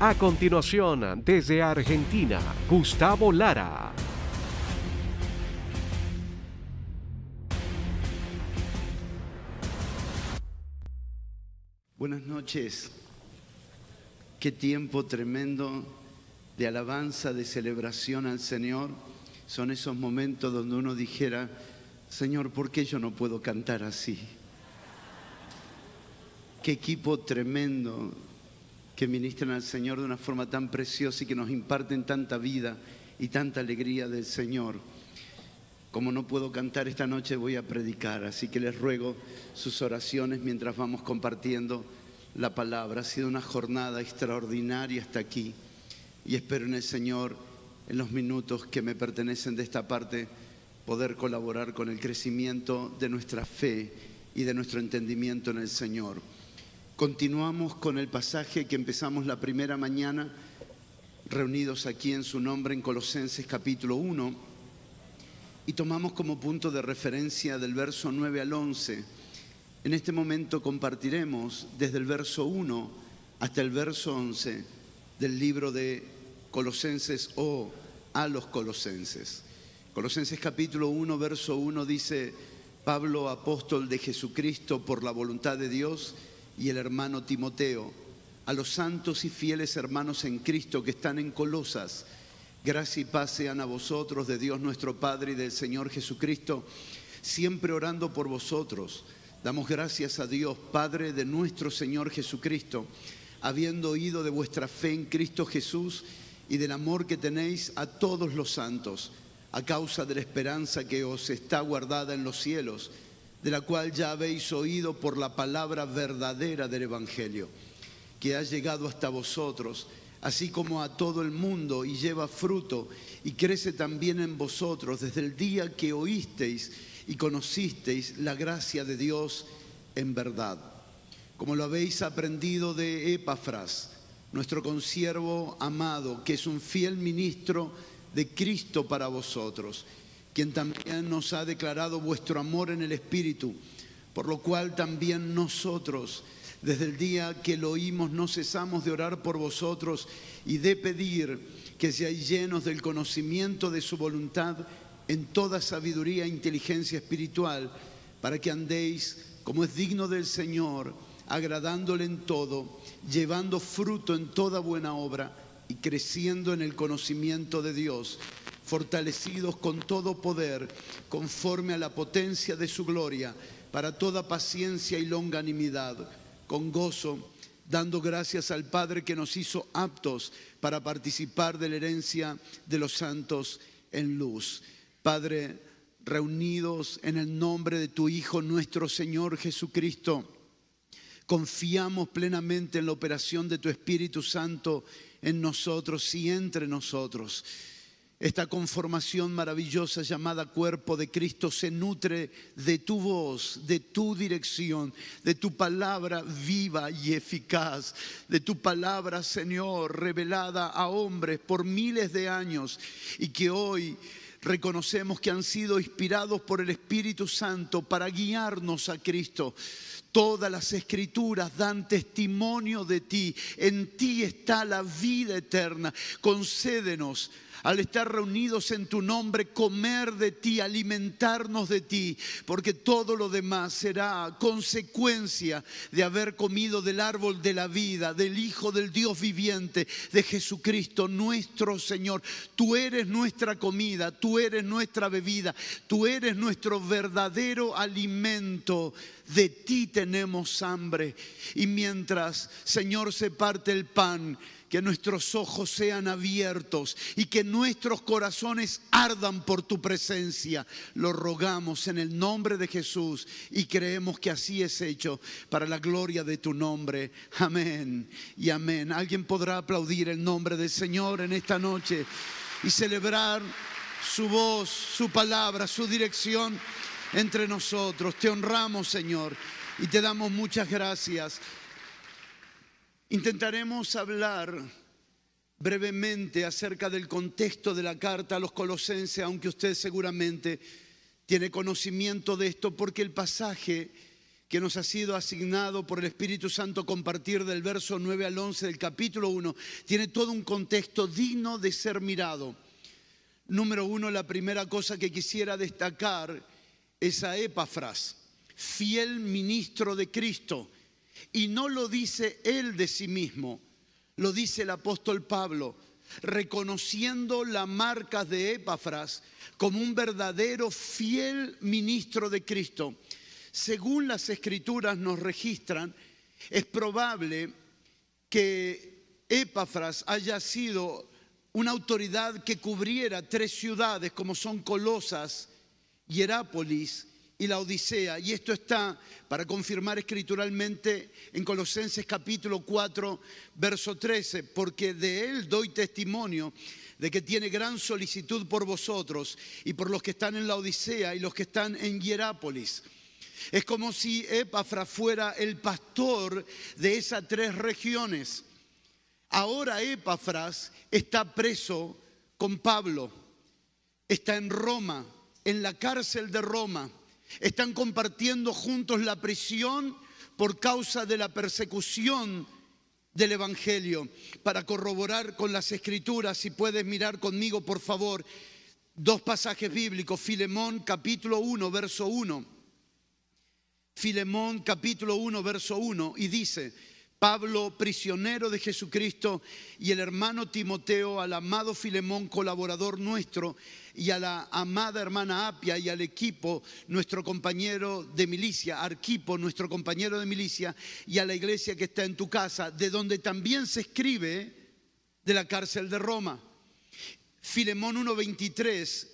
A continuación, desde Argentina, Gustavo Lara. Buenas noches. Qué tiempo tremendo de alabanza, de celebración al Señor. Son esos momentos donde uno dijera: Señor, ¿por qué yo no puedo cantar así? Qué equipo tremendo que ministran al Señor de una forma tan preciosa y que nos imparten tanta vida y tanta alegría del Señor. Como no puedo cantar esta noche, voy a predicar, así que les ruego sus oraciones mientras vamos compartiendo la palabra. Ha sido una jornada extraordinaria hasta aquí y espero en el Señor, en los minutos que me pertenecen de esta parte, poder colaborar con el crecimiento de nuestra fe y de nuestro entendimiento en el Señor. Continuamos con el pasaje que empezamos la primera mañana, reunidos aquí en su nombre, en Colosenses capítulo 1, y tomamos como punto de referencia del verso 9 al 11. En este momento compartiremos desde el verso 1 hasta el verso 11 del libro de Colosenses o a los Colosenses. Colosenses capítulo 1, verso 1 dice: Pablo, apóstol de Jesucristo por la voluntad de Dios, y el hermano Timoteo, a los santos y fieles hermanos en Cristo que están en Colosas, gracia y paz sean a vosotros de Dios nuestro Padre y del Señor Jesucristo, siempre orando por vosotros. Damos gracias a Dios, Padre de nuestro Señor Jesucristo, habiendo oído de vuestra fe en Cristo Jesús y del amor que tenéis a todos los santos, a causa de la esperanza que os está guardada en los cielos, de la cual ya habéis oído por la palabra verdadera del Evangelio, que ha llegado hasta vosotros, así como a todo el mundo, y lleva fruto, y crece también en vosotros desde el día que oísteis y conocisteis la gracia de Dios en verdad, como lo habéis aprendido de Epafras, nuestro consiervo amado, que es un fiel ministro de Cristo para vosotros, quien también nos ha declarado vuestro amor en el Espíritu, por lo cual también nosotros, desde el día que lo oímos, no cesamos de orar por vosotros y de pedir que seáis llenos del conocimiento de su voluntad en toda sabiduría e inteligencia espiritual, para que andéis como es digno del Señor, agradándole en todo, llevando fruto en toda buena obra y creciendo en el conocimiento de Dios, fortalecidos con todo poder, conforme a la potencia de su gloria, para toda paciencia y longanimidad, con gozo, dando gracias al Padre que nos hizo aptos para participar de la herencia de los santos en luz. Padre, reunidos en el nombre de tu Hijo, nuestro Señor Jesucristo, confiamos plenamente en la operación de tu Espíritu Santo en nosotros y entre nosotros. Esta conformación maravillosa llamada cuerpo de Cristo se nutre de tu voz, de tu dirección, de tu palabra viva y eficaz, de tu palabra, Señor, revelada a hombres por miles de años y que hoy reconocemos que han sido inspirados por el Espíritu Santo para guiarnos a Cristo. Todas las Escrituras dan testimonio de ti. En ti está la vida eterna. Concédenos, al estar reunidos en tu nombre, comer de ti, alimentarnos de ti, porque todo lo demás será consecuencia de haber comido del árbol de la vida, del Hijo del Dios viviente, de Jesucristo nuestro Señor. Tú eres nuestra comida, tú eres nuestra bebida, tú eres nuestro verdadero alimento. De ti tenemos hambre. Y mientras, Señor, se parte el pan, que nuestros ojos sean abiertos y que nuestros corazones ardan por tu presencia. Lo rogamos en el nombre de Jesús y creemos que así es hecho para la gloria de tu nombre. Amén y amén. ¿Alguien podrá aplaudir el nombre del Señor en esta noche y celebrar su voz, su palabra, su dirección entre nosotros? Te honramos, Señor, y te damos muchas gracias. Intentaremos hablar brevemente acerca del contexto de la carta a los Colosenses, aunque usted seguramente tiene conocimiento de esto, porque el pasaje que nos ha sido asignado por el Espíritu Santo compartir del verso 9 al 11 del capítulo 1, tiene todo un contexto digno de ser mirado. Número 1, la primera cosa que quisiera destacar es a Epafras, fiel ministro de Cristo. Y no lo dice él de sí mismo, lo dice el apóstol Pablo, reconociendo las marcas de Epafras como un verdadero fiel ministro de Cristo. Según las Escrituras nos registran, es probable que Epafras haya sido una autoridad que cubriera 3 ciudades como son Colosas, Hierápolis y la Odisea. Y esto está para confirmar escrituralmente en Colosenses capítulo 4, verso 13, porque de él doy testimonio de que tiene gran solicitud por vosotros y por los que están en la Odisea y los que están en Hierápolis. Es como si Epafras fuera el pastor de esas 3 regiones. Ahora Epafras está preso con Pablo, está en Roma, en la cárcel de Roma. Están compartiendo juntos la prisión por causa de la persecución del Evangelio. Para corroborar con las Escrituras, si puedes mirar conmigo por favor, 2 pasajes bíblicos. Filemón capítulo 1, verso 1. Filemón capítulo 1, verso 1, y dice: Pablo, prisionero de Jesucristo, y el hermano Timoteo, al amado Filemón, colaborador nuestro, y a la amada hermana Apia, y al Equipo, nuestro compañero de milicia, Arquipo, nuestro compañero de milicia, y a la iglesia que está en tu casa, de donde también se escribe de la cárcel de Roma. Filemón 1:23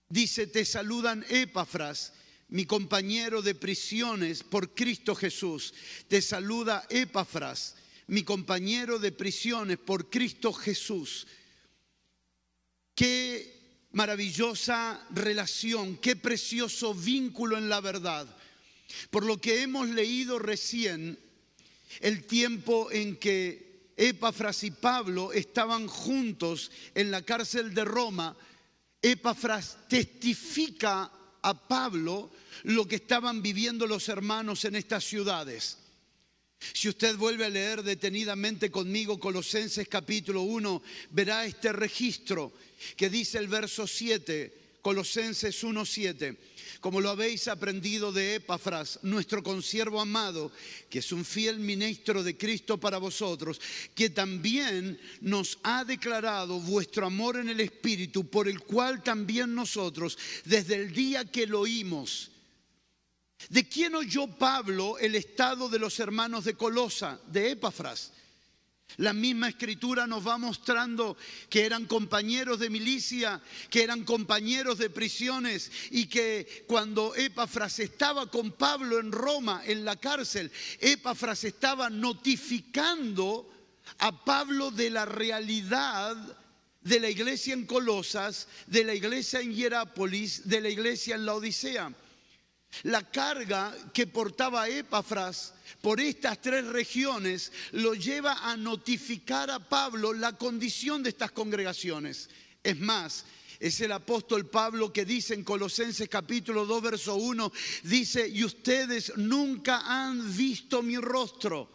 dice: te saludan Epafras, mi compañero de prisiones por Cristo Jesús. Te saluda Epafras, mi compañero de prisiones por Cristo Jesús. Qué maravillosa relación, qué precioso vínculo en la verdad. Por lo que hemos leído recién, el tiempo en que Epafras y Pablo estaban juntos en la cárcel de Roma, Epafras testifica a Pablo lo que estaban viviendo los hermanos en estas ciudades. Si usted vuelve a leer detenidamente conmigo Colosenses capítulo 1, verá este registro que dice el verso 7, Colosenses 1:7. Como lo habéis aprendido de Epafras, nuestro consiervo amado, que es un fiel ministro de Cristo para vosotros, que también nos ha declarado vuestro amor en el Espíritu, por el cual también nosotros, desde el día que lo oímos. ¿De quién oyó Pablo el estado de los hermanos de Colosa? De Epafras. La misma Escritura nos va mostrando que eran compañeros de milicia, que eran compañeros de prisiones, y que cuando Epafras estaba con Pablo en Roma, en la cárcel, Epafras estaba notificando a Pablo de la realidad de la iglesia en Colosas, de la iglesia en Hierápolis, de la iglesia en la Odisea. La carga que portaba Epafras por estas 3 regiones lo lleva a notificar a Pablo la condición de estas congregaciones. Es más, es el apóstol Pablo que dice en Colosenses capítulo 2, verso 1, dice: y ustedes nunca han visto mi rostro.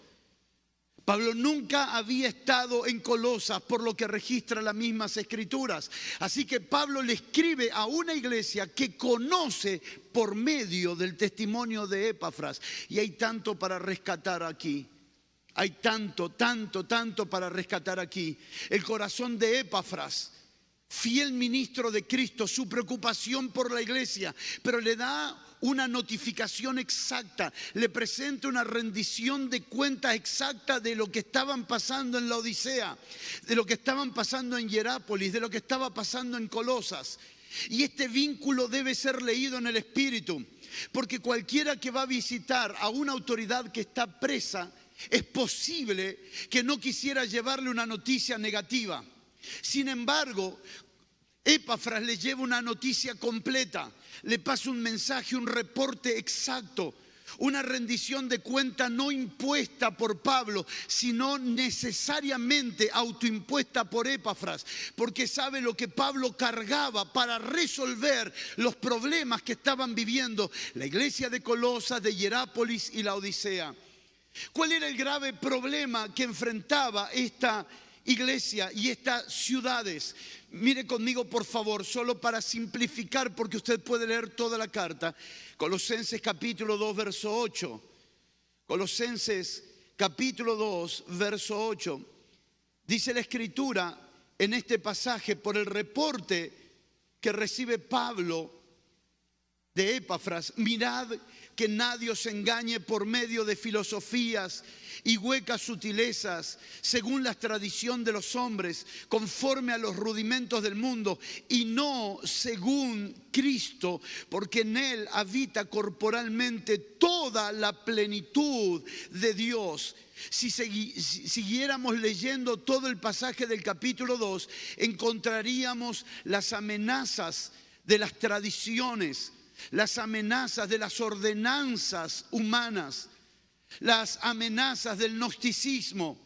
Pablo nunca había estado en Colosas, por lo que registra las mismas Escrituras. Así que Pablo le escribe a una iglesia que conoce por medio del testimonio de Epafras. Y hay tanto para rescatar aquí. Hay tanto para rescatar aquí. El corazón de Epafras, fiel ministro de Cristo, su preocupación por la iglesia, pero le da una notificación exacta, le presenta una rendición de cuentas exacta de lo que estaban pasando en la Odisea, de lo que estaban pasando en Hierápolis, de lo que estaba pasando en Colosas. Y este vínculo debe ser leído en el Espíritu, porque cualquiera que va a visitar a una autoridad que está presa, es posible que no quisiera llevarle una noticia negativa. Sin embargo, Epafras le lleva una noticia completa, le pasa un mensaje, un reporte exacto, Una rendición de cuenta no impuesta por Pablo, sino necesariamente autoimpuesta por Epafras, porque sabe lo que Pablo cargaba para resolver los problemas que estaban viviendo la iglesia de Colosas, de Hierápolis y la Odisea. ¿Cuál era el grave problema que enfrentaba esta iglesia y estas ciudades? Mire conmigo, por favor, solo para simplificar, porque usted puede leer toda la carta. Colosenses capítulo 2, verso 8. Colosenses capítulo 2, verso 8. Dice la Escritura en este pasaje, por el reporte que recibe Pablo de Epafras: mirad que nadie os engañe por medio de filosofías y huecas sutilezas, según la tradición de los hombres, conforme a los rudimentos del mundo, y no según Cristo, porque en Él habita corporalmente toda la plenitud de Dios. Si siguiéramos leyendo todo el pasaje del capítulo 2, encontraríamos las amenazas de las tradiciones, las amenazas de las ordenanzas humanas, las amenazas del gnosticismo,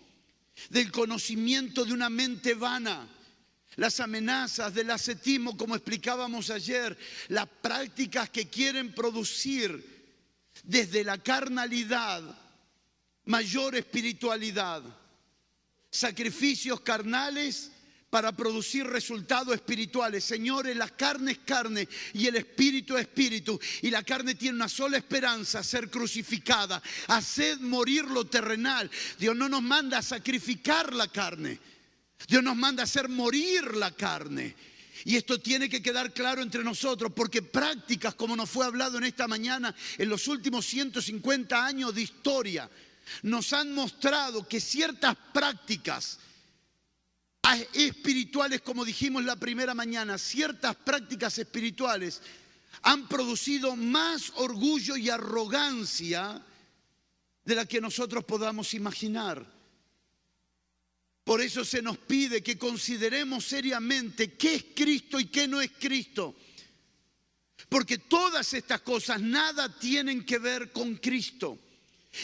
del conocimiento de una mente vana, las amenazas del ascetismo, como explicábamos ayer, las prácticas que quieren producir desde la carnalidad mayor espiritualidad, sacrificios carnales para producir resultados espirituales. Señores, la carne es carne y el espíritu es espíritu. Y la carne tiene una sola esperanza: ser crucificada. Haced morir lo terrenal. Dios no nos manda a sacrificar la carne. Dios nos manda a hacer morir la carne. Y esto tiene que quedar claro entre nosotros, porque prácticas, como nos fue hablado en esta mañana, en los últimos 150 años de historia, nos han mostrado que ciertas prácticas espirituales, como dijimos la primera mañana, ciertas prácticas espirituales han producido más orgullo y arrogancia de la que nosotros podamos imaginar. Por eso se nos pide que consideremos seriamente qué es Cristo y qué no es Cristo, porque todas estas cosas nada tienen que ver con Cristo.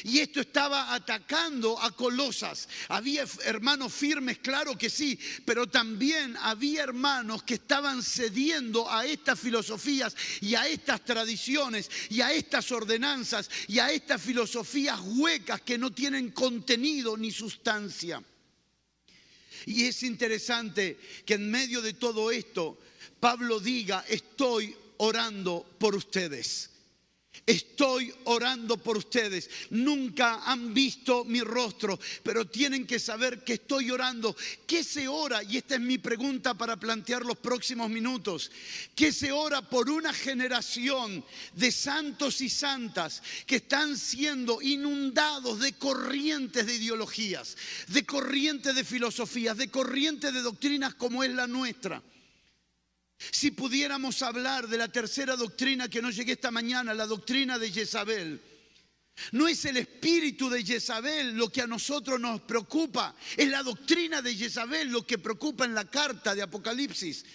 Y esto estaba atacando a Colosas. Había hermanos firmes, claro que sí, pero también había hermanos que estaban cediendo a estas filosofías y a estas tradiciones y a estas ordenanzas y a estas filosofías huecas que no tienen contenido ni sustancia. Y es interesante que en medio de todo esto Pablo diga: estoy orando por ustedes. Estoy orando por ustedes. Nunca han visto mi rostro, pero tienen que saber que estoy orando. ¿Qué se ora? Y esta es mi pregunta para plantear los próximos minutos. ¿Qué se ora por una generación de santos y santas que están siendo inundados de corrientes de ideologías, de corrientes de filosofías, de corrientes de doctrinas como es la nuestra? Si pudiéramos hablar de la tercera doctrina que nos llegué esta mañana, la doctrina de Jezabel, no es el espíritu de Jezabel lo que a nosotros nos preocupa, es la doctrina de Jezabel lo que preocupa en la carta de Apocalipsis.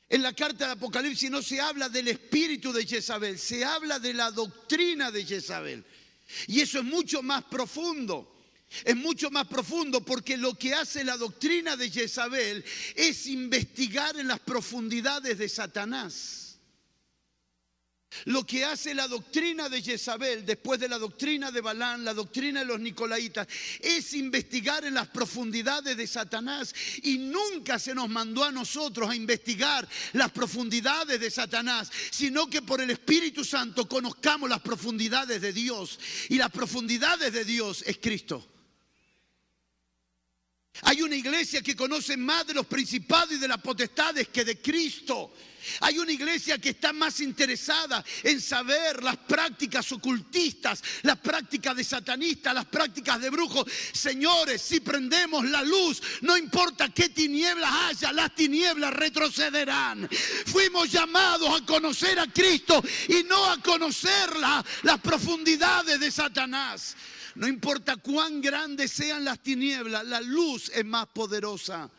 En la carta de Apocalipsis no se habla del espíritu de Jezabel, se habla de la doctrina de Jezabel. Y eso es mucho más profundo. Es mucho más profundo, porque lo que hace la doctrina de Jezabel es investigar en las profundidades de Satanás. Lo que hace la doctrina de Jezabel, después de la doctrina de Balaam, la doctrina de los Nicolaitas, es investigar en las profundidades de Satanás. Y nunca se nos mandó a nosotros a investigar las profundidades de Satanás, sino que por el Espíritu Santo conozcamos las profundidades de Dios. Y las profundidades de Dios es Cristo. Hay una iglesia que conoce más de los principados y de las potestades que de Cristo. Hay una iglesia que está más interesada en saber las prácticas ocultistas, las prácticas de satanistas, las prácticas de brujos. Señores, si prendemos la luz, no importa qué tinieblas haya, las tinieblas retrocederán. Fuimos llamados a conocer a Cristo y no a conocer las profundidades de Satanás. No importa cuán grandes sean las tinieblas, la luz es más poderosa.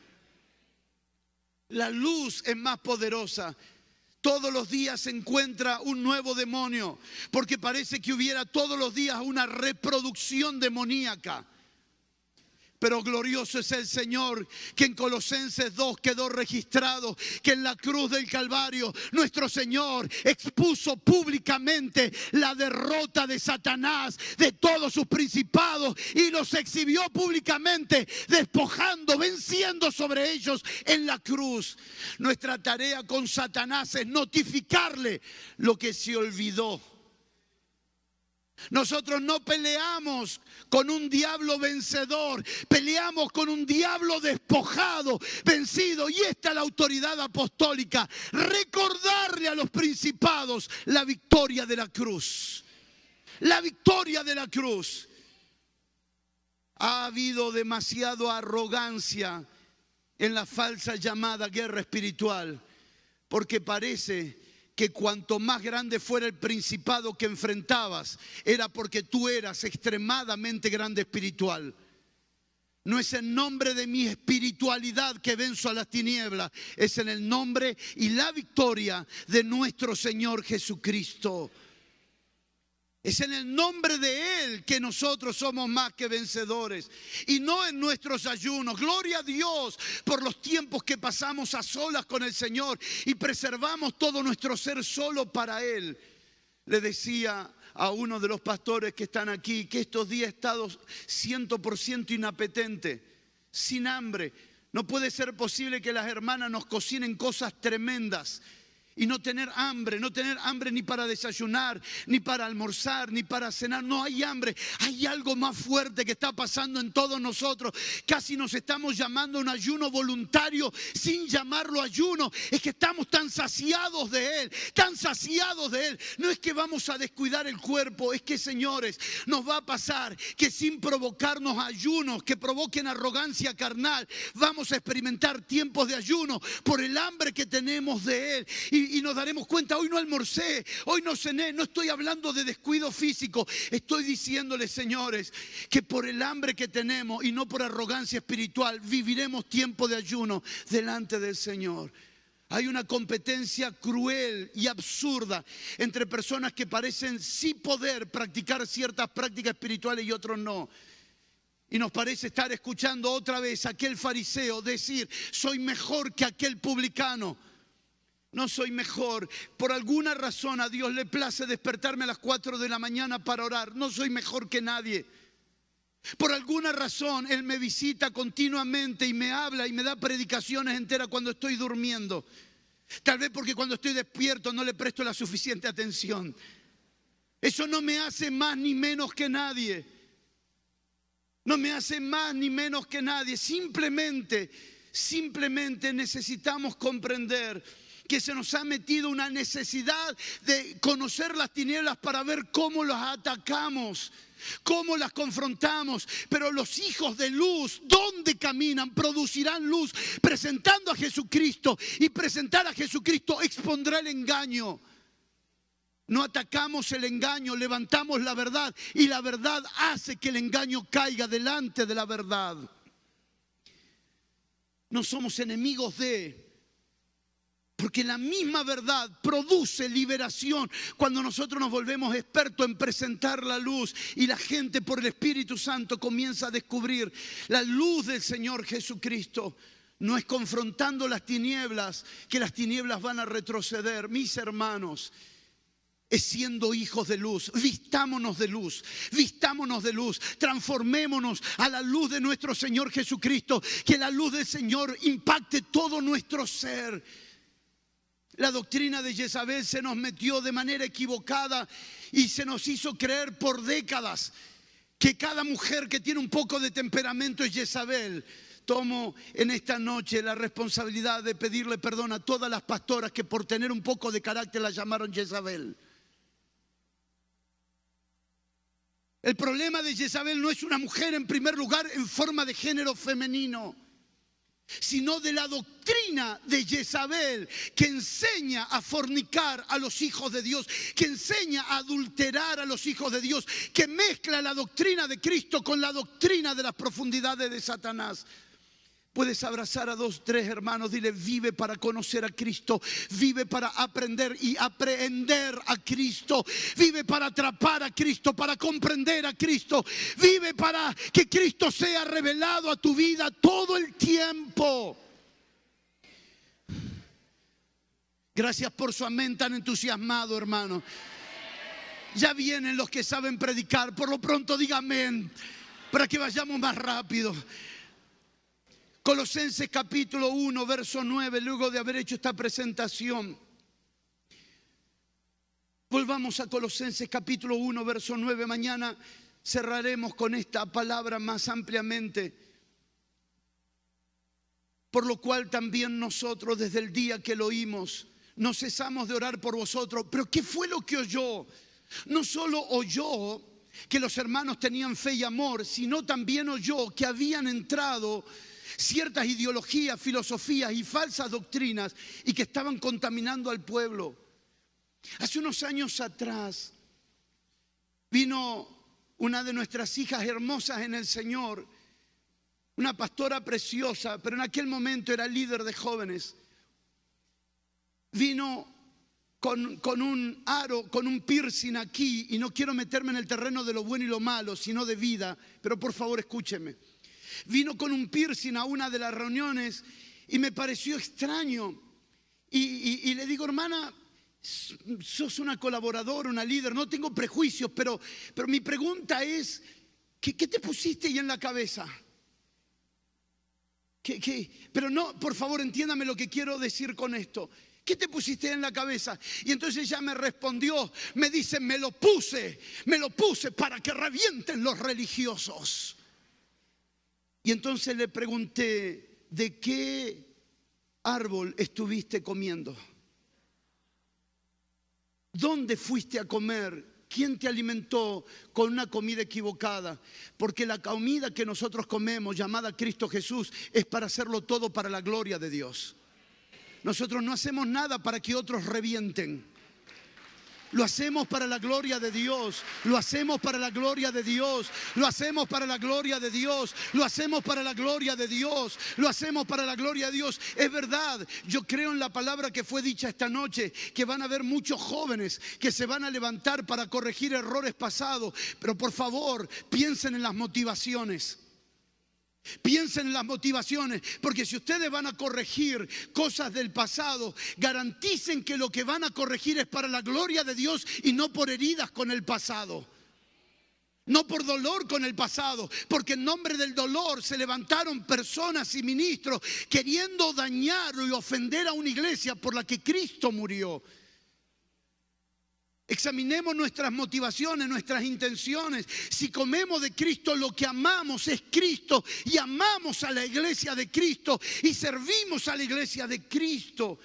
La luz es más poderosa. Todos los días se encuentra un nuevo demonio, porque parece que hubiera todos los días una reproducción demoníaca. Pero glorioso es el Señor, que en Colosenses 2 quedó registrado que en la cruz del Calvario nuestro Señor expuso públicamente la derrota de Satanás, de todos sus principados, y los exhibió públicamente, despojando, venciendo sobre ellos en la cruz. Nuestra tarea con Satanás es notificarle lo que se olvidó. Nosotros no peleamos con un diablo vencedor, peleamos con un diablo despojado, vencido. Y esta es la autoridad apostólica: recordarle a los principados la victoria de la cruz. La victoria de la cruz. Ha habido demasiada arrogancia en la falsa llamada guerra espiritual, porque parece que cuanto más grande fuera el principado que enfrentabas, era porque tú eras extremadamente grande espiritual. No es en nombre de mi espiritualidad que venzo a las tinieblas, es en el nombre y la victoria de nuestro Señor Jesucristo. Es en el nombre de Él que nosotros somos más que vencedores, y no en nuestros ayunos. Gloria a Dios por los tiempos que pasamos a solas con el Señor y preservamos todo nuestro ser solo para Él. Le decía a uno de los pastores que están aquí que estos días he estado 100% inapetente, sin hambre. No puede ser posible que las hermanas nos cocinen cosas tremendas y no tener hambre ni para desayunar, ni para almorzar, ni para cenar. No hay hambre. Hay algo más fuerte que está pasando en todos nosotros. Casi nos estamos llamando a un ayuno voluntario sin llamarlo ayuno. Es que estamos tan saciados de Él, tan saciados de Él. No es que vamos a descuidar el cuerpo, es que, señores, nos va a pasar que sin provocarnos ayunos que provoquen arrogancia carnal, vamos a experimentar tiempos de ayuno por el hambre que tenemos de Él. Y nos daremos cuenta: hoy no almorcé, hoy no cené. No estoy hablando de descuido físico. Estoy diciéndoles, señores, que por el hambre que tenemos y no por arrogancia espiritual, viviremos tiempo de ayuno delante del Señor. Hay una competencia cruel y absurda entre personas que parecen sí poder practicar ciertas prácticas espirituales y otros no. Y nos parece estar escuchando otra vez a aquel fariseo decir: soy mejor que aquel publicano. No soy mejor. Por alguna razón a Dios le place despertarme a las 4 de la mañana para orar. No soy mejor que nadie. Por alguna razón Él me visita continuamente y me habla y me da predicaciones enteras cuando estoy durmiendo. Tal vez porque cuando estoy despierto no le presto la suficiente atención. Eso no me hace más ni menos que nadie. No me hace más ni menos que nadie. Simplemente necesitamos comprender que se nos ha metido una necesidad de conocer las tinieblas para ver cómo las atacamos, cómo las confrontamos. Pero los hijos de luz, ¿dónde caminan? Producirán luz, presentando a Jesucristo. Y presentar a Jesucristo expondrá el engaño. No atacamos el engaño, levantamos la verdad, y la verdad hace que el engaño caiga delante de la verdad. No somos enemigos porque la misma verdad produce liberación cuando nosotros nos volvemos expertos en presentar la luz y la gente por el Espíritu Santo comienza a descubrir la luz del Señor Jesucristo. No es confrontando las tinieblas que las tinieblas van a retroceder, mis hermanos. Es siendo hijos de luz. Vistámonos de luz, transformémonos a la luz de nuestro Señor Jesucristo. Que la luz del Señor impacte todo nuestro ser. La doctrina de Jezabel se nos metió de manera equivocada y se nos hizo creer por décadas que cada mujer que tiene un poco de temperamento es Jezabel. Tomo en esta noche la responsabilidad de pedirle perdón a todas las pastoras que por tener un poco de carácter la llamaron Jezabel. El problema de Jezabel no es una mujer en primer lugar en forma de género femenino, sino de la doctrina de Jezabel, que enseña a fornicar a los hijos de Dios, que enseña a adulterar a los hijos de Dios, que mezcla la doctrina de Cristo con la doctrina de las profundidades de Satanás. Puedes abrazar a 2, 3 hermanos, dile: vive para conocer a Cristo, vive para aprender y aprehender a Cristo, vive para atrapar a Cristo, para comprender a Cristo, vive para que Cristo sea revelado a tu vida todo el tiempo. Gracias por su amén tan entusiasmado, hermano. Ya vienen los que saben predicar, por lo pronto diga amén, para que vayamos más rápido. Colosenses capítulo 1, verso 9, luego de haber hecho esta presentación. Volvamos a Colosenses capítulo 1, verso 9. Mañana cerraremos con esta palabra más ampliamente. Por lo cual también nosotros, desde el día que lo oímos, no cesamos de orar por vosotros. Pero ¿qué fue lo que oyó? No solo oyó que los hermanos tenían fe y amor, sino también oyó que habían entrado ciertas ideologías, filosofías y falsas doctrinas y que estaban contaminando al pueblo. Hace unos años atrás vino una de nuestras hijas hermosas en el Señor, una pastora preciosa, pero en aquel momento era líder de jóvenes. Vino con un aro, con un piercing aquí, y no quiero meterme en el terreno de lo bueno y lo malo, sino de vida, pero por favor escúcheme. Vino con un piercing a una de las reuniones y me pareció extraño. Y le digo: hermana, sos una colaboradora, una líder, no tengo prejuicios, pero mi pregunta es: ¿qué te pusiste ahí en la cabeza? Pero no, por favor, entiéndame lo que quiero decir con esto. ¿Qué te pusiste en la cabeza? Y entonces ella me respondió, me dice: me lo puse para que revienten los religiosos. Y entonces le pregunté: ¿de qué árbol estuviste comiendo? ¿Dónde fuiste a comer? ¿Quién te alimentó con una comida equivocada? Porque la comida que nosotros comemos, llamada Cristo Jesús, es para hacerlo todo para la gloria de Dios. Nosotros no hacemos nada para que otros revienten. Lo hacemos para la gloria de Dios, lo hacemos para la gloria de Dios, lo hacemos para la gloria de Dios, lo hacemos para la gloria de Dios, lo hacemos para la gloria de Dios. Es verdad, yo creo en la palabra que fue dicha esta noche, que van a haber muchos jóvenes que se van a levantar para corregir errores pasados, pero por favor, piensen en las motivaciones. Piensen en las motivaciones, porque si ustedes van a corregir cosas del pasado, garanticen que lo que van a corregir es para la gloria de Dios y no por heridas con el pasado, no por dolor con el pasado, porque en nombre del dolor se levantaron personas y ministros queriendo dañar y ofender a una iglesia por la que Cristo murió. Examinemos nuestras motivaciones, nuestras intenciones. Si comemos de Cristo, lo que amamos es Cristo y amamos a la iglesia de Cristo y servimos a la iglesia de Cristo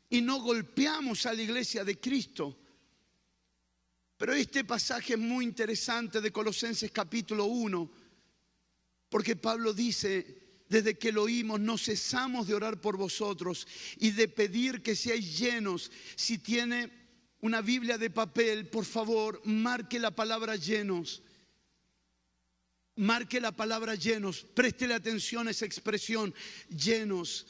y no golpeamos a la iglesia de Cristo. Pero este pasaje es muy interesante de Colosenses capítulo 1, porque Pablo dice: desde que lo oímos no cesamos de orar por vosotros y de pedir que seáis llenos. Si tiene una Biblia de papel, por favor, marque la palabra llenos. Marque la palabra llenos. Préstele atención a esa expresión, llenos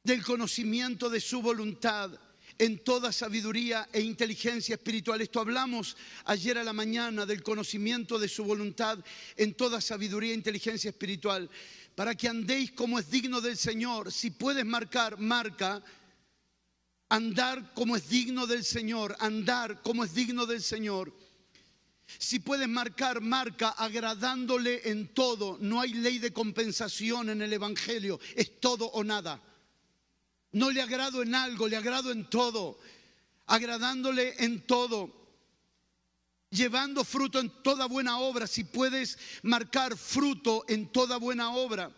del conocimiento de su voluntad en toda sabiduría e inteligencia espiritual. Esto hablamos ayer a la mañana, del conocimiento de su voluntad en toda sabiduría e inteligencia espiritual, para que andéis como es digno del Señor. Si puedes marcar, marca. Andar como es digno del Señor, andar como es digno del Señor. Si puedes marcar, marca, agradándole en todo. No hay ley de compensación en el Evangelio, es todo o nada. No le agrado en algo, le agrado en todo. Agradándole en todo. Llevando fruto en toda buena obra. Si puedes marcar, fruto en toda buena obra.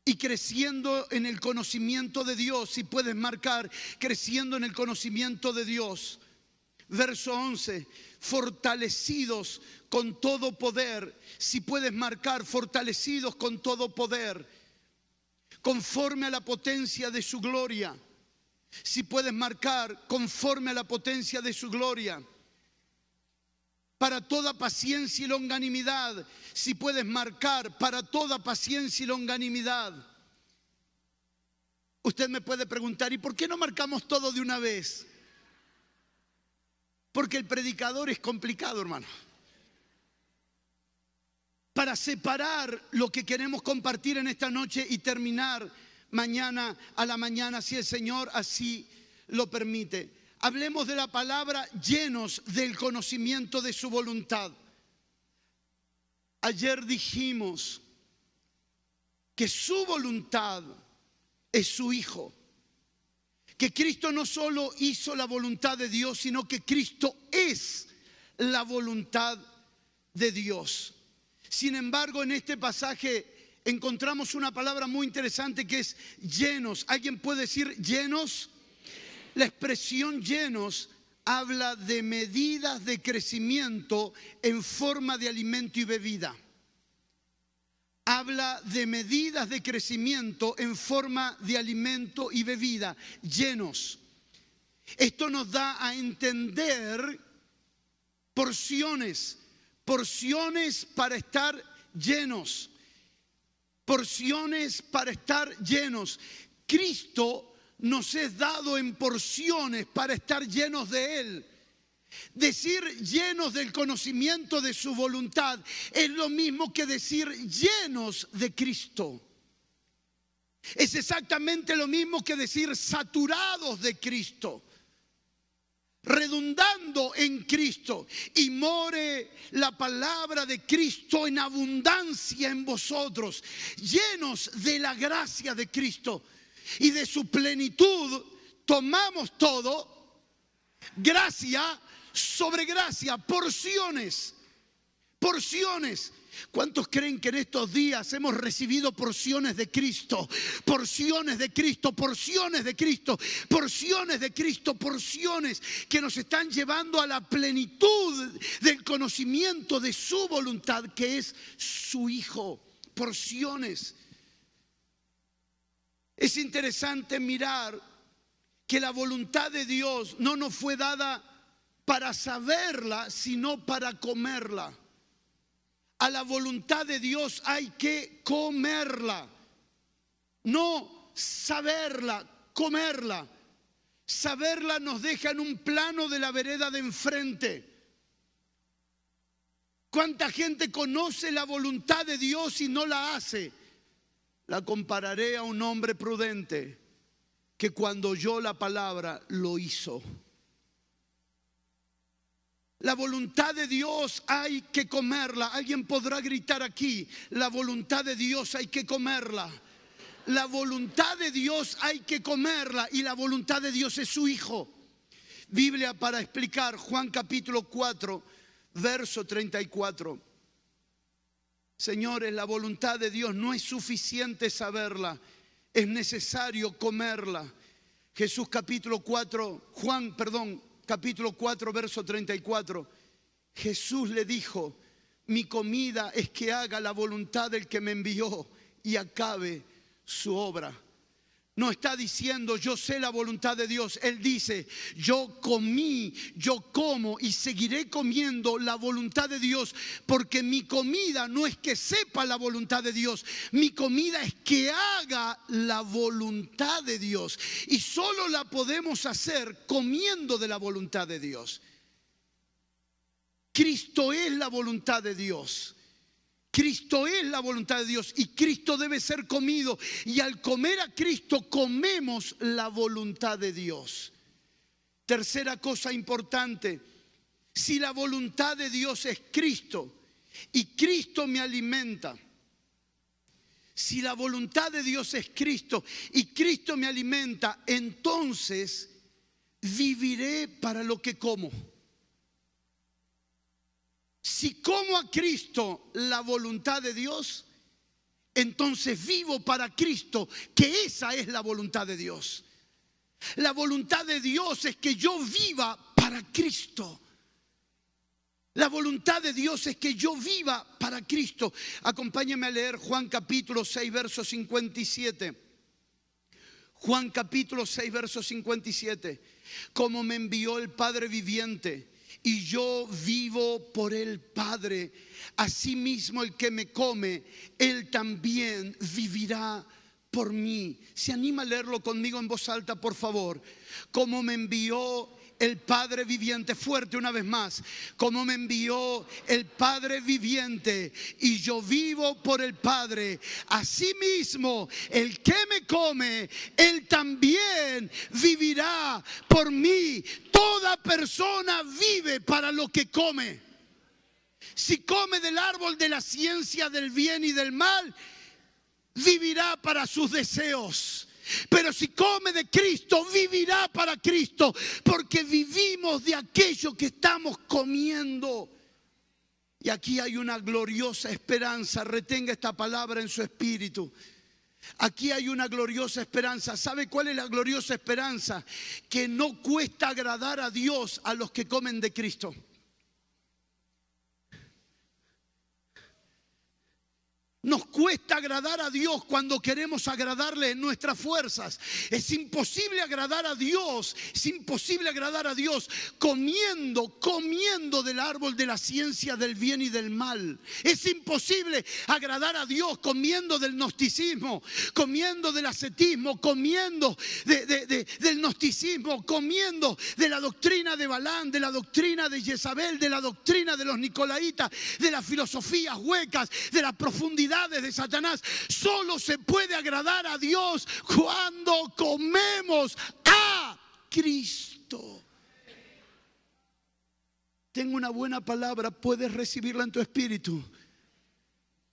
Y creciendo en el conocimiento de Dios. Si puedes marcar, creciendo en el conocimiento de Dios. Verso 11, fortalecidos con todo poder. Si puedes marcar, fortalecidos con todo poder, conforme a la potencia de su gloria. Si puedes marcar, conforme a la potencia de su gloria. para toda paciencia y longanimidad. Si puedes marcar, para toda paciencia y longanimidad. Usted me puede preguntar, ¿y por qué no marcamos todo de una vez? Porque el predicador es complicado, hermano. Para separar lo que queremos compartir en esta noche y terminar mañana a la mañana, si el Señor así lo permite. Hablemos de la palabra llenos del conocimiento de su voluntad. Ayer dijimos que su voluntad es su Hijo. Que Cristo no solo hizo la voluntad de Dios, sino que Cristo es la voluntad de Dios. Sin embargo, en este pasaje encontramos una palabra muy interesante que es llenos. ¿Alguien puede decir llenos? La expresión llenos habla de medidas de crecimiento en forma de alimento y bebida. Habla de medidas de crecimiento en forma de alimento y bebida, llenos. Esto nos da a entender porciones para estar llenos. Porciones para estar llenos. Cristo nos es dado en porciones para estar llenos de Él. Decir llenos del conocimiento de su voluntad es lo mismo que decir llenos de Cristo. Es exactamente lo mismo que decir saturados de Cristo, redundando en Cristo. Y more la palabra de Cristo en abundancia en vosotros, llenos de la gracia de Cristo y de su plenitud. Tomamos todo, gracia sobre gracia, porciones. ¿Cuántos creen que en estos días hemos recibido porciones de Cristo? Porciones de Cristo, porciones de Cristo, porciones de Cristo, porciones que nos están llevando a la plenitud del conocimiento de su voluntad, que es su Hijo. Porciones. Es interesante mirar que la voluntad de Dios no nos fue dada para saberla, sino para comerla. A la voluntad de Dios hay que comerla, no saberla, comerla. Saberla nos deja en un plano de la vereda de enfrente. ¿Cuánta gente conoce la voluntad de Dios y no la hace? La compararé a un hombre prudente que cuando oyó la palabra lo hizo. La voluntad de Dios hay que comerla. Alguien podrá gritar aquí: la voluntad de Dios hay que comerla. La voluntad de Dios hay que comerla, y la voluntad de Dios es su Hijo. Biblia para explicar, Juan capítulo 4, verso 34. Señores, la voluntad de Dios no es suficiente saberla, es necesario comerla. Jesús capítulo 4, capítulo 4, verso 34. Jesús le dijo: mi comida es que haga la voluntad del que me envió y acabe su obra. No está diciendo yo sé la voluntad de Dios. Él dice: yo comí, yo como y seguiré comiendo la voluntad de Dios, porque mi comida no es que sepa la voluntad de Dios, mi comida es que haga la voluntad de Dios, y solo la podemos hacer comiendo de la voluntad de Dios. Cristo es la voluntad de Dios. Cristo es la voluntad de Dios y Cristo debe ser comido, y al comer a Cristo comemos la voluntad de Dios. Tercera cosa importante: si la voluntad de Dios es Cristo y Cristo me alimenta, si la voluntad de Dios es Cristo y Cristo me alimenta, entonces viviré para lo que como. Si como a Cristo, la voluntad de Dios, entonces vivo para Cristo, que esa es la voluntad de Dios. La voluntad de Dios es que yo viva para Cristo. La voluntad de Dios es que yo viva para Cristo. Acompáñame a leer Juan capítulo 6, verso 57. Juan capítulo 6, verso 57. Como me envió el Padre viviente, y yo vivo por el Padre. Asimismo el que me come, él también vivirá por mí. ¿Se anima a leerlo conmigo en voz alta, por favor? Como me envió el Padre viviente, fuerte una vez más, como me envió el Padre viviente y yo vivo por el Padre, asimismo el que me come, él también vivirá por mí. Toda persona vive para lo que come. Si come del árbol de la ciencia del bien y del mal, vivirá para sus deseos. Pero si come de Cristo, vivirá para Cristo, porque vivimos de aquello que estamos comiendo. Y aquí hay una gloriosa esperanza. Retenga esta palabra en su espíritu. Aquí hay una gloriosa esperanza. ¿Sabe cuál es la gloriosa esperanza? Que no cuesta agradar a Dios a los que comen de Cristo. Nos cuesta agradar a Dios cuando queremos agradarle en nuestras fuerzas. Es imposible agradar a Dios. Es imposible agradar a Dios comiendo del árbol de la ciencia del bien y del mal. Es imposible agradar a Dios comiendo del gnosticismo, comiendo del ascetismo, comiendo del gnosticismo, comiendo de la doctrina de Balaam, de la doctrina de Jezabel, de la doctrina de los nicolaitas, de las filosofías huecas, de la profundidad de Satanás. Solo se puede agradar a Dios cuando comemos a Cristo. Tengo una buena palabra, puedes recibirla en tu espíritu.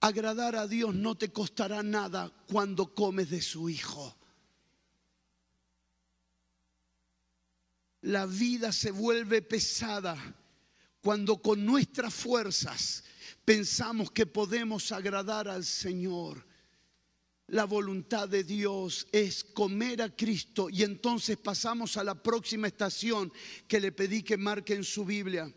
Agradar a Dios no te costará nada cuando comes de su Hijo. La vida se vuelve pesada cuando con nuestras fuerzas pensamos que podemos agradar al Señor. La voluntad de Dios es comer a Cristo. Y entonces pasamos a la próxima estación que le pedí que marque en su Biblia.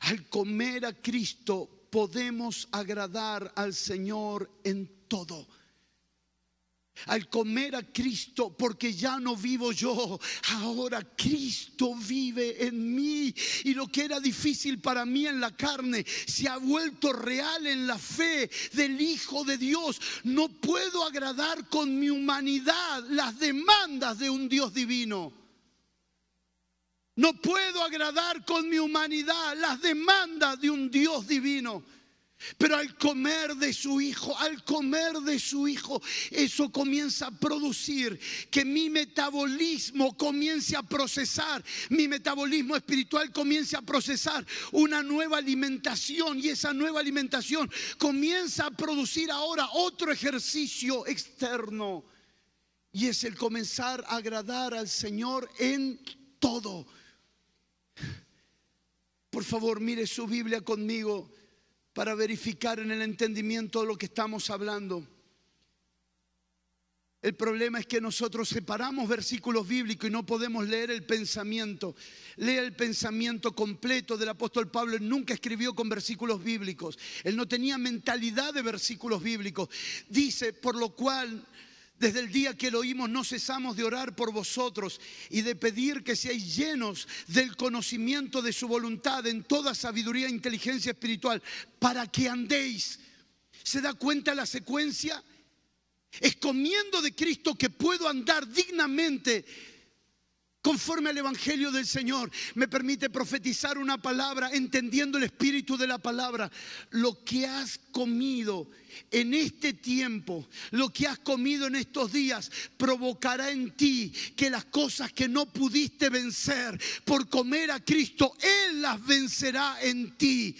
Al comer a Cristo podemos agradar al Señor en todo. Al comer a Cristo, porque ya no vivo yo, ahora Cristo vive en mí. Y lo que era difícil para mí en la carne se ha vuelto real en la fe del Hijo de Dios. No puedo agradar con mi humanidad las demandas de un Dios divino. No puedo agradar con mi humanidad las demandas de un Dios divino. Pero al comer de su Hijo, eso comienza a producir que mi metabolismo comience a procesar, mi metabolismo espiritual comience a procesar una nueva alimentación. Y esa nueva alimentación comienza a producir ahora otro ejercicio externo. Y es el comenzar a agradar al Señor en todo. Por favor, mire su Biblia conmigo para verificar en el entendimiento de lo que estamos hablando. El problema es que nosotros separamos versículos bíblicos y no podemos leer el pensamiento. Lea el pensamiento completo del apóstol Pablo. Él nunca escribió con versículos bíblicos. Él no tenía mentalidad de versículos bíblicos. Dice, por lo cual, desde el día que lo oímos, no cesamos de orar por vosotros y de pedir que seáis llenos del conocimiento de su voluntad en toda sabiduría e inteligencia espiritual, para que andéis. ¿Se da cuenta la secuencia? Es comiendo de Cristo que puedo andar dignamente conforme al Evangelio del Señor. Me permite profetizar una palabra entendiendo el espíritu de la palabra. Lo que has comido en este tiempo, lo que has comido en estos días, provocará en ti que las cosas que no pudiste vencer por comer a Cristo, Él las vencerá en ti.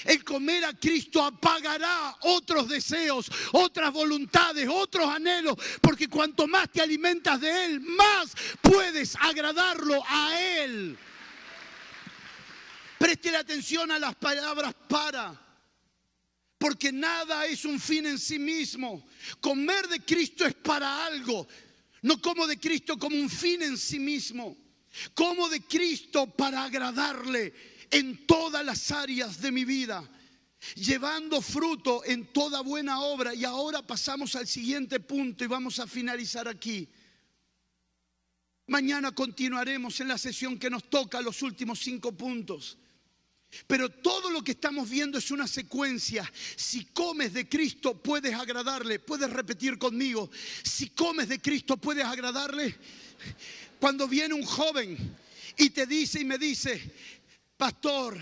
El comer a Cristo apagará otros deseos, otras voluntades, otros anhelos, porque cuanto más te alimentas de Él, más puedes agradarlo a Él. Preste la atención a las palabras para, porque nada es un fin en sí mismo. Comer de Cristo es para algo. No como de Cristo como un fin en sí mismo. Como de Cristo para agradarle en todas las áreas de mi vida, llevando fruto en toda buena obra. Y ahora pasamos al siguiente punto y vamos a finalizar aquí. Mañana continuaremos en la sesión que nos toca los últimos 5 puntos. Pero todo lo que estamos viendo es una secuencia. Si comes de Cristo puedes agradarle. Puedes repetir conmigo: si comes de Cristo puedes agradarle. Cuando viene un joven y te dice y me dice: pastor,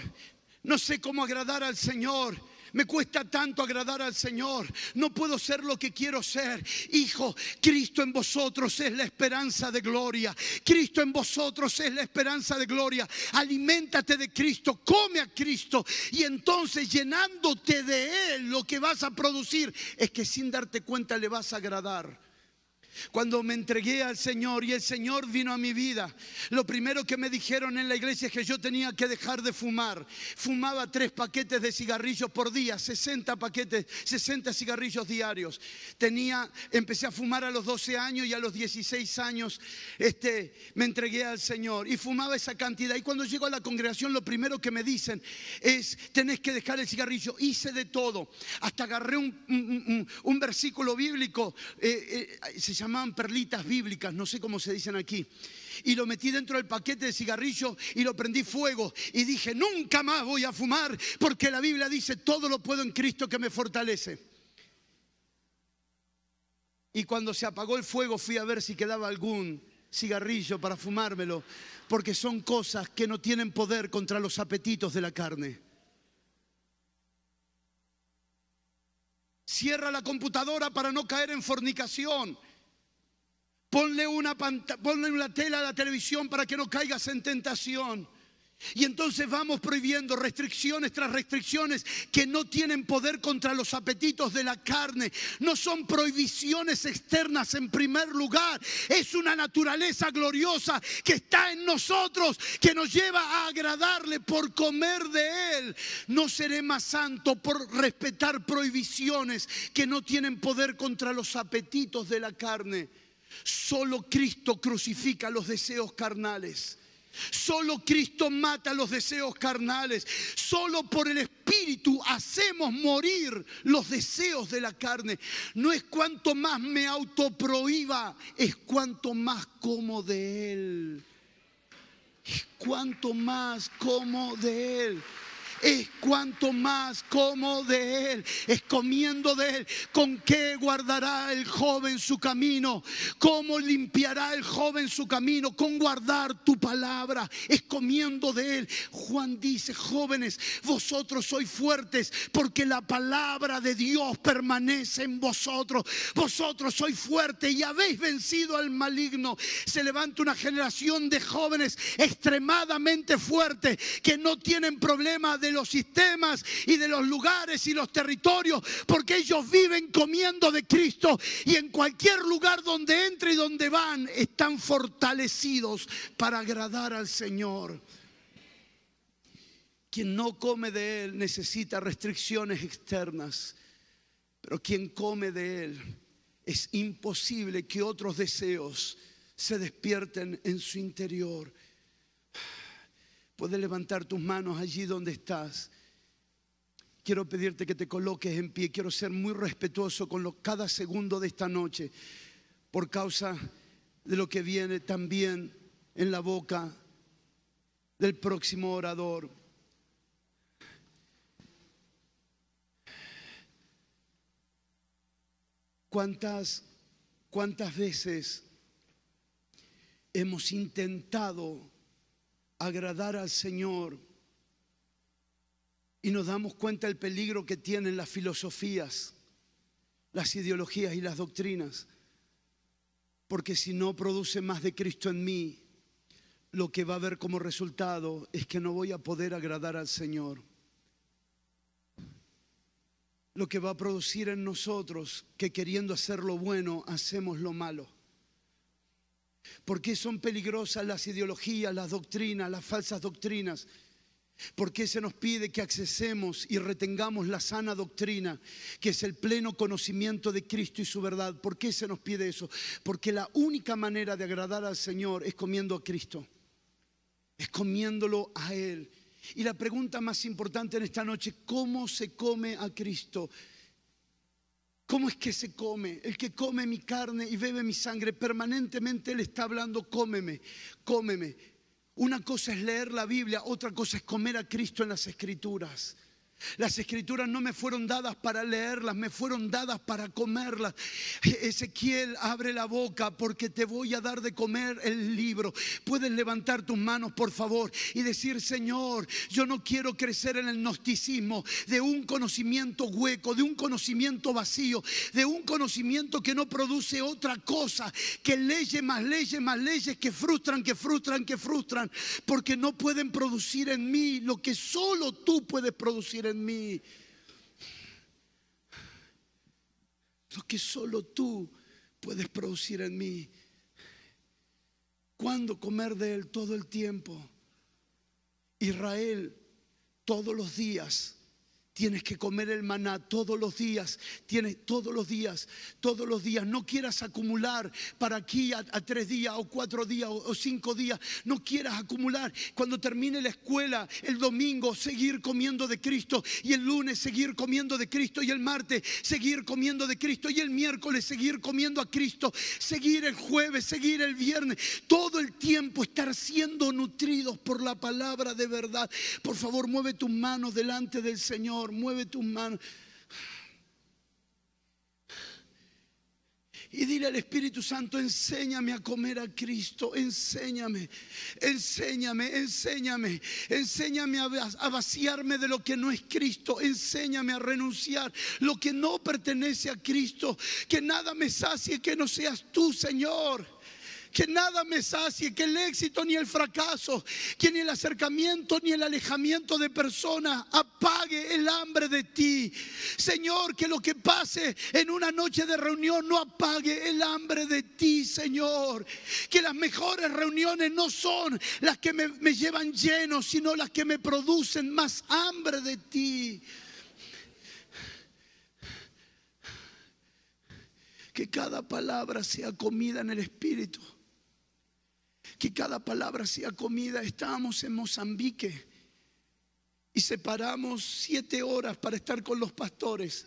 no sé cómo agradar al Señor, me cuesta tanto agradar al Señor, no puedo ser lo que quiero ser. Hijo, Cristo en vosotros es la esperanza de gloria. Cristo en vosotros es la esperanza de gloria. Aliméntate de Cristo, come a Cristo, y entonces llenándote de Él, lo que vas a producir es que sin darte cuenta le vas a agradar. Cuando me entregué al Señor y el Señor vino a mi vida, lo primero que me dijeron en la iglesia es que yo tenía que dejar de fumar. Fumaba 3 paquetes de cigarrillos por día, 60 cigarrillos diarios. Empecé a fumar a los 12 años y a los 16 años me entregué al Señor y fumaba esa cantidad. Y cuando llego a la congregación, lo primero que me dicen es: tenés que dejar el cigarrillo. Hice de todo, hasta agarré un versículo bíblico, se llamaban perlitas bíblicas, no sé cómo se dicen aquí, y lo metí dentro del paquete de cigarrillo y lo prendí fuego y dije: nunca más voy a fumar, porque la Biblia dice: todo lo puedo en Cristo que me fortalece. Y cuando se apagó el fuego fui a ver si quedaba algún cigarrillo para fumármelo, porque son cosas que no tienen poder contra los apetitos de la carne. Cierra la computadora para no caer en fornicación. Ponle una tela a la televisión para que no caigas en tentación. Y entonces vamos prohibiendo restricciones tras restricciones que no tienen poder contra los apetitos de la carne. No son prohibiciones externas en primer lugar. Es una naturaleza gloriosa que está en nosotros, que nos lleva a agradarle por comer de Él. No seré más santo por respetar prohibiciones que no tienen poder contra los apetitos de la carne. Solo Cristo crucifica los deseos carnales. Solo Cristo mata los deseos carnales. Solo por el Espíritu hacemos morir los deseos de la carne. No es cuanto más me autoprohíba, es cuanto más como de Él. Es cuanto más como de Él. Es cuanto más como de Él, es comiendo de Él. ¿Con qué guardará el joven su camino? ¿Cómo limpiará el joven su camino? Con guardar tu palabra, es comiendo de Él. Juan dice: jóvenes, vosotros sois fuertes porque la palabra de Dios permanece en vosotros. Vosotros sois fuertes y habéis vencido al maligno. Se levanta una generación de jóvenes extremadamente fuertes que no tienen problema de los sistemas y de los lugares y los territorios, porque ellos viven comiendo de Cristo, y en cualquier lugar donde entre y donde van están fortalecidos para agradar al Señor. Quien no come de Él necesita restricciones externas, pero quien come de Él es imposible que otros deseos se despierten en su interior. Puedes levantar tus manos allí donde estás. Quiero pedirte que te coloques en pie. Quiero ser muy respetuoso con cada segundo de esta noche, por causa de lo que viene también en la boca del próximo orador. ¿Cuántas veces hemos intentado agradar al Señor y nos damos cuenta del peligro que tienen las filosofías, las ideologías y las doctrinas? Porque si no produce más de Cristo en mí, lo que va a haber como resultado es que no voy a poder agradar al Señor. Lo que va a producir en nosotros que, queriendo hacer lo bueno, hacemos lo malo. ¿Por qué son peligrosas las ideologías, las doctrinas, las falsas doctrinas? ¿Por qué se nos pide que accesemos y retengamos la sana doctrina, que es el pleno conocimiento de Cristo y su verdad? ¿Por qué se nos pide eso? Porque la única manera de agradar al Señor es comiendo a Cristo, es comiéndolo a Él. Y la pregunta más importante en esta noche: ¿cómo se come a Cristo? ¿Cómo es que se come? El que come mi carne y bebe mi sangre, permanentemente Él está hablando, cómeme, cómeme. Una cosa es leer la Biblia, otra cosa es comer a Cristo en las Escrituras. Las Escrituras no me fueron dadas para leerlas, me fueron dadas para comerlas. Ezequiel, abre la boca porque te voy a dar de comer el libro. Puedes levantar tus manos, por favor, y decir: Señor, yo no quiero crecer en el gnosticismo de un conocimiento hueco, de un conocimiento vacío, de un conocimiento que no produce otra cosa que leyes más leyes más leyes que frustran, que frustran, que frustran, porque no pueden producir en mí lo que solo tú puedes producir en mí, lo que solo tú puedes producir en mí. ¿Cuándo comer de Él? Todo el tiempo. Israel, todos los días tienes que comer el maná, todos los días, todos los días. No quieras acumular para aquí a 3 días o 4 días o 5 días. No quieras acumular. Cuando termine la escuela, el domingo seguir comiendo de Cristo, y el lunes seguir comiendo de Cristo, y el martes seguir comiendo de Cristo, y el miércoles seguir comiendo a Cristo, seguir el jueves, seguir el viernes. Todo el tiempo estar siendo nutridos por la palabra de verdad. Por favor, mueve tus manos delante del Señor. Mueve tus manos y dile al Espíritu Santo: enséñame a comer a Cristo, enséñame, enséñame, enséñame, enséñame a vaciarme de lo que no es Cristo, enséñame a renunciar lo que no pertenece a Cristo, que nada me sacie que no seas tú, Señor. Que nada me sacie, que el éxito ni el fracaso, que ni el acercamiento ni el alejamiento de personas apague el hambre de ti. Señor, que lo que pase en una noche de reunión no apague el hambre de ti, Señor. Que las mejores reuniones no son las que me llevan lleno, sino las que me producen más hambre de ti. Que cada palabra sea comida en el Espíritu. Que cada palabra sea comida. Estábamos en Mozambique y separamos 7 horas para estar con los pastores.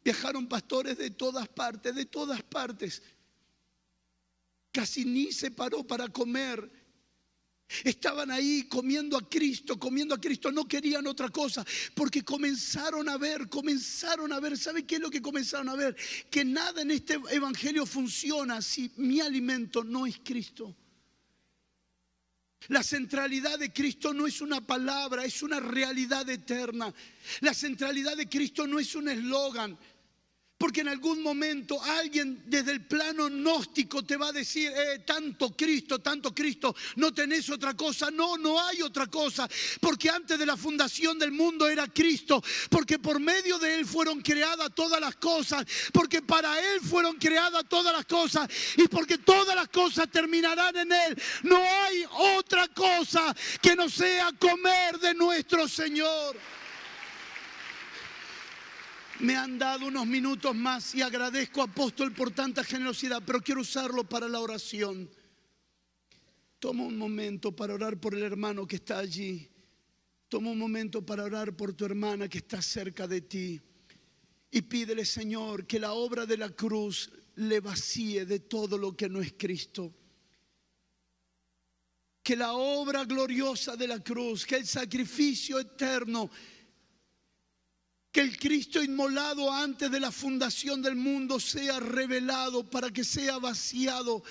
Viajaron pastores de todas partes, de todas partes. Casi ni se paró para comer. Estaban ahí comiendo a Cristo, comiendo a Cristo. No querían otra cosa, porque comenzaron a ver. ¿Sabe qué es lo que comenzaron a ver? Que nada en este evangelio funciona si mi alimento no es Cristo. La centralidad de Cristo no es una palabra, es una realidad eterna. La centralidad de Cristo no es un eslogan. Porque en algún momento alguien desde el plano gnóstico te va a decir: tanto Cristo, no tenés otra cosa. No, no hay otra cosa. Porque antes de la fundación del mundo era Cristo. Porque por medio de Él fueron creadas todas las cosas. Porque para Él fueron creadas todas las cosas. Y porque todas las cosas terminarán en Él. No hay otra cosa que no sea comer de nuestro Señor. Me han dado unos minutos más y agradezco, apóstol, por tanta generosidad, pero quiero usarlo para la oración. Toma un momento para orar por el hermano que está allí. Toma un momento para orar por tu hermana que está cerca de ti. Y pídele, Señor, que la obra de la cruz le vacíe de todo lo que no es Cristo. Que la obra gloriosa de la cruz, que el sacrificio eterno, que el Cristo inmolado antes de la fundación del mundo sea revelado para que sea vaciado.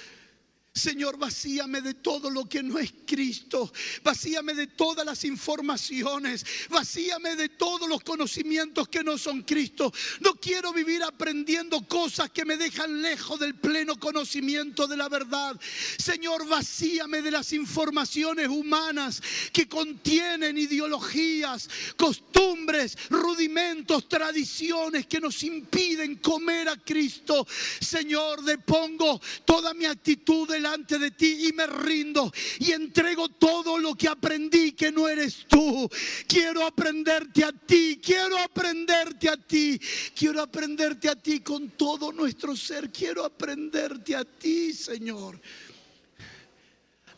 Señor, vacíame de todo lo que no es Cristo. Vacíame de todas las informaciones. Vacíame de todos los conocimientos que no son Cristo. No quiero vivir aprendiendo cosas que me dejan lejos del pleno conocimiento de la verdad. Señor, vacíame de las informaciones humanas que contienen ideologías, costumbres, rudimentos, tradiciones que nos impiden comer a Cristo. Señor, depongo toda mi actitud delante de ti y me rindo y entrego todo lo que aprendí que no eres tú. Quiero aprenderte a ti, quiero aprenderte a ti, quiero aprenderte a ti con todo nuestro ser. Quiero aprenderte a ti, Señor.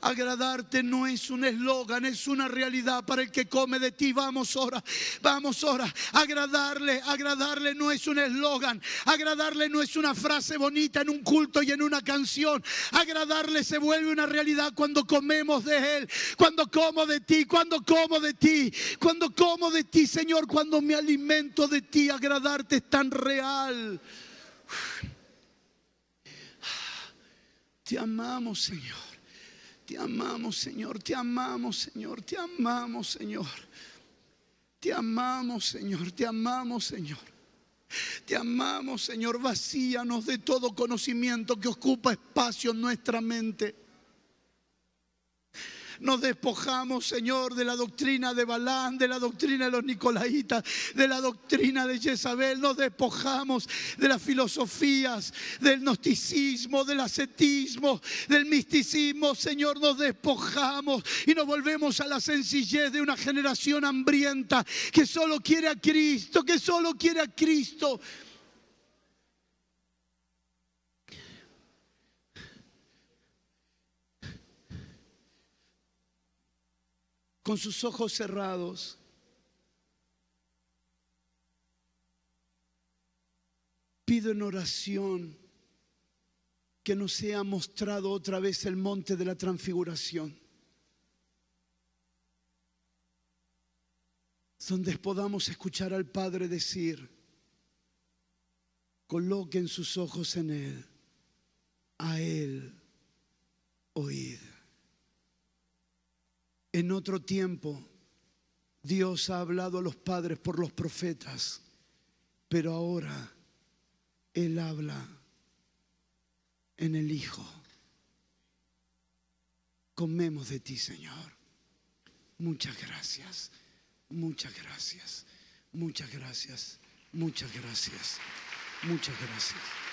Agradarte no es un eslogan, es una realidad para el que come de ti. Vamos ahora, vamos ahora. Agradarle no es un eslogan. Agradarle no es una frase bonita en un culto y en una canción. Agradarle se vuelve una realidad cuando comemos de Él, cuando como de ti, cuando como de ti, cuando como de ti, Señor, cuando me alimento de ti. Agradarte es tan real. Te amamos, Señor. Te amamos, Señor. Te amamos, Señor. Te amamos, Señor. Te amamos, Señor. Te amamos, Señor. Te amamos, Señor. Vacíanos de todo conocimiento que ocupa espacio en nuestra mente. Nos despojamos, Señor, de la doctrina de Balaam, de la doctrina de los Nicolaitas, de la doctrina de Jezabel. Nos despojamos de las filosofías, del gnosticismo, del ascetismo, del misticismo. Señor, nos despojamos y nos volvemos a la sencillez de una generación hambrienta que solo quiere a Cristo, que solo quiere a Cristo. Con sus ojos cerrados, pido en oración que nos sea mostrado otra vez el monte de la transfiguración, donde podamos escuchar al Padre decir: coloquen sus ojos en Él, a Él oíd. En otro tiempo, Dios ha hablado a los padres por los profetas, pero ahora Él habla en el Hijo. Comemos de ti, Señor. Muchas gracias, muchas gracias, muchas gracias, muchas gracias, muchas gracias.